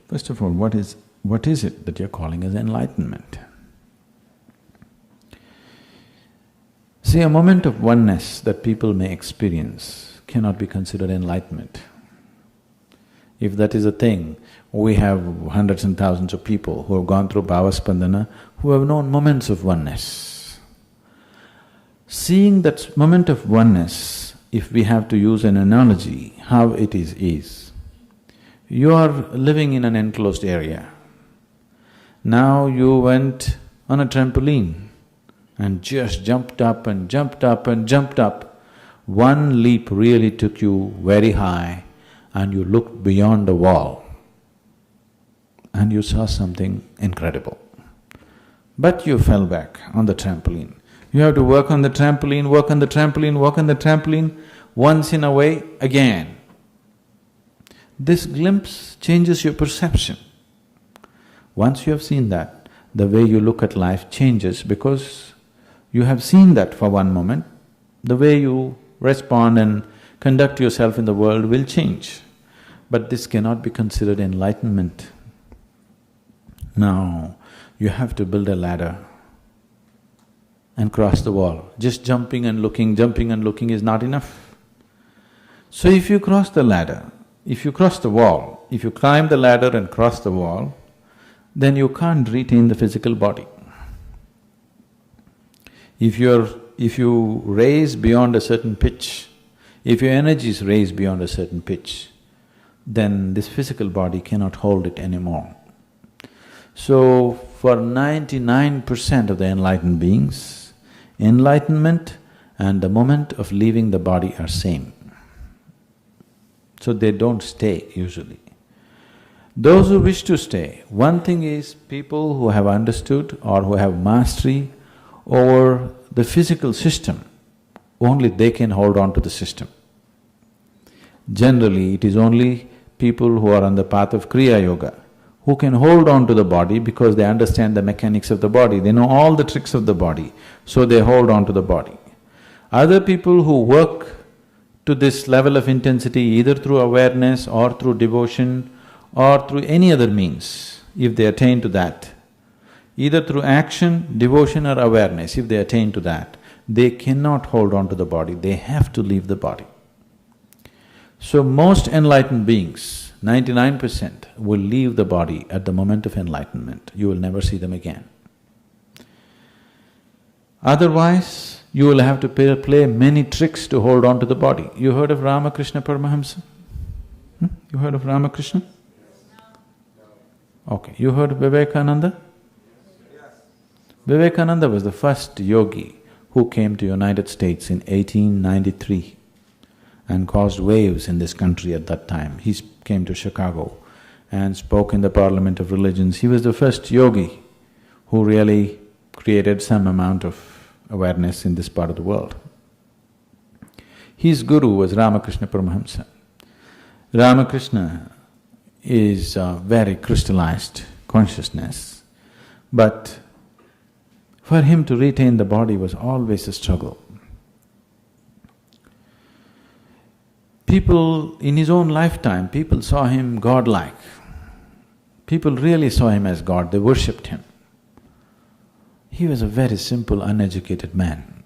First of all, what is it that you're calling as enlightenment? See, a moment of oneness that people may experience cannot be considered enlightenment. If that is a thing, we have hundreds and thousands of people who have gone through Bhavaspandana, who have known moments of oneness. Seeing that moment of oneness, if we have to use an analogy, how it is, you are living in an enclosed area. Now you went on a trampoline and just jumped up and jumped up and jumped up. One leap really took you very high and you looked beyond the wall and you saw something incredible. But you fell back on the trampoline. You have to work on the trampoline, work on the trampoline, work on the trampoline, once in a way again. This glimpse changes your perception. Once you have seen that, the way you look at life changes because you have seen that for one moment. The way you respond and conduct yourself in the world will change. But this cannot be considered enlightenment. Now, you have to build a ladder and cross the wall. Just jumping and looking is not enough. So if you cross the ladder, if you cross the wall, if you climb the ladder and cross the wall, then you can't retain the physical body. If you raise beyond a certain pitch, if your energy is raised beyond a certain pitch, then this physical body cannot hold it anymore. So, for 99% of the enlightened beings, enlightenment and the moment of leaving the body are same. So they don't stay usually. Those who wish to stay, one thing is people who have understood or who have mastery over the physical system, only they can hold on to the system. Generally, it is only people who are on the path of Kriya Yoga who can hold on to the body because they understand the mechanics of the body, they know all the tricks of the body, so they hold on to the body. Other people who work to this level of intensity either through awareness or through devotion or through any other means, if they attain to that, either through action, devotion or awareness, if they attain to that, they cannot hold on to the body, they have to leave the body. So most enlightened beings, 99%, will leave the body at the moment of enlightenment, you will never see them again. Otherwise, you will have to play many tricks to hold on to the body. You heard of Ramakrishna Paramahamsa? You heard of Ramakrishna? Okay, you heard of Vivekananda? Vivekananda was the first yogi who came to United States in 1893 and caused waves in this country at that time. He came to Chicago and spoke in the Parliament of Religions. He was the first yogi who really created some amount of awareness in this part of the world. His guru was Ramakrishna Paramahamsa. Ramakrishna is a very crystallized consciousness, but for him to retain the body was always a struggle. People, in his own lifetime, people saw him godlike. People really saw him as God, they worshipped him. He was a very simple, uneducated man,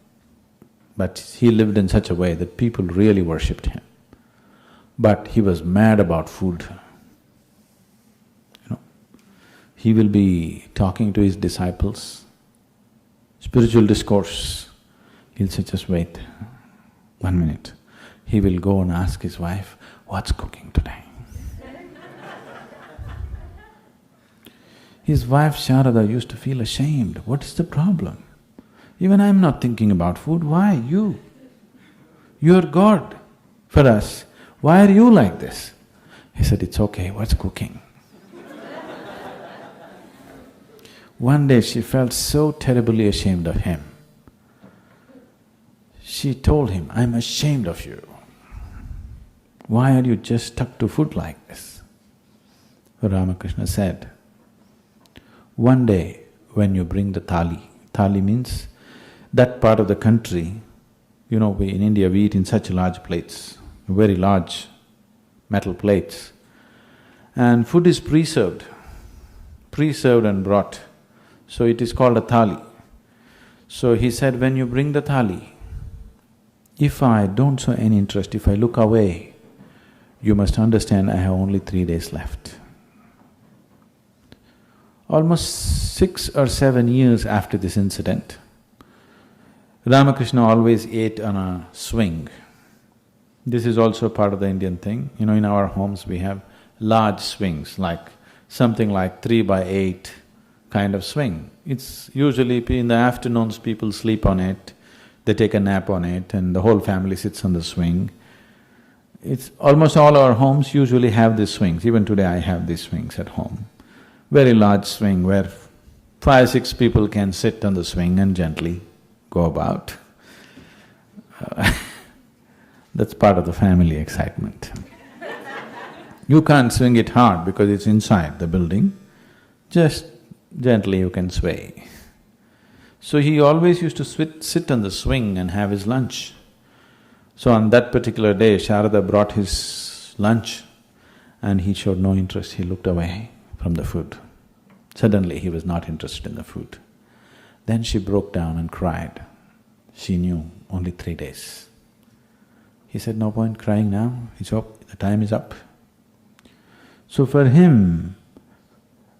but he lived in such a way that people really worshipped him. But he was mad about food. He will be talking to his disciples, spiritual discourse, he'll say, just wait, 1 minute. He will go and ask his wife, what's cooking today? His wife Sharada used to feel ashamed, what is the problem? Even I'm not thinking about food, why you? You're God for us, why are you like this? He said, it's okay, what's cooking? One day she felt so terribly ashamed of him. She told him, I'm ashamed of you. Why are you just stuck to food like this? Ramakrishna said, one day when you bring the thali means that part of the country, in India we eat in such large plates, very large metal plates. and food is preserved and brought. So it is called a thali. So he said, when you bring the thali, if I don't show any interest, if I look away, you must understand I have only 3 days left. Almost 6 or 7 years after this incident, Ramakrishna always ate on a swing. This is also part of the Indian thing. You know, in our homes we have large swings, like something like 3x8 kind of swing. It's usually in the afternoons people sleep on it, they take a nap on it and the whole family sits on the swing. It's almost all our homes usually have these swings. Even today I have these swings at home. Very large swing where 5, 6 people can sit on the swing and gently go about. That's part of the family excitement. You can't swing it hard because it's inside the building, just gently you can sway. So he always used to sit on the swing and have his lunch. So on that particular day, Sharada brought his lunch and he showed no interest, he looked away from the food. Suddenly he was not interested in the food. Then she broke down and cried. She knew only 3 days. He said, no point crying now, it's up, the time is up. So for him,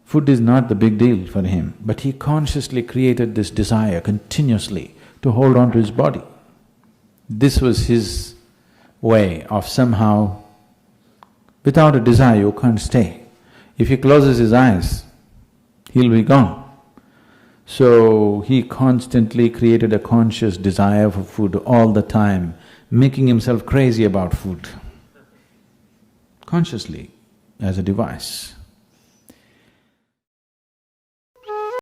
food is not the big deal for him, but he consciously created this desire continuously to hold on to his body. This was his way of somehow, without a desire you can't stay. If he closes his eyes, he'll be gone. So he constantly created a conscious desire for food all the time, making himself crazy about food, consciously, as a device.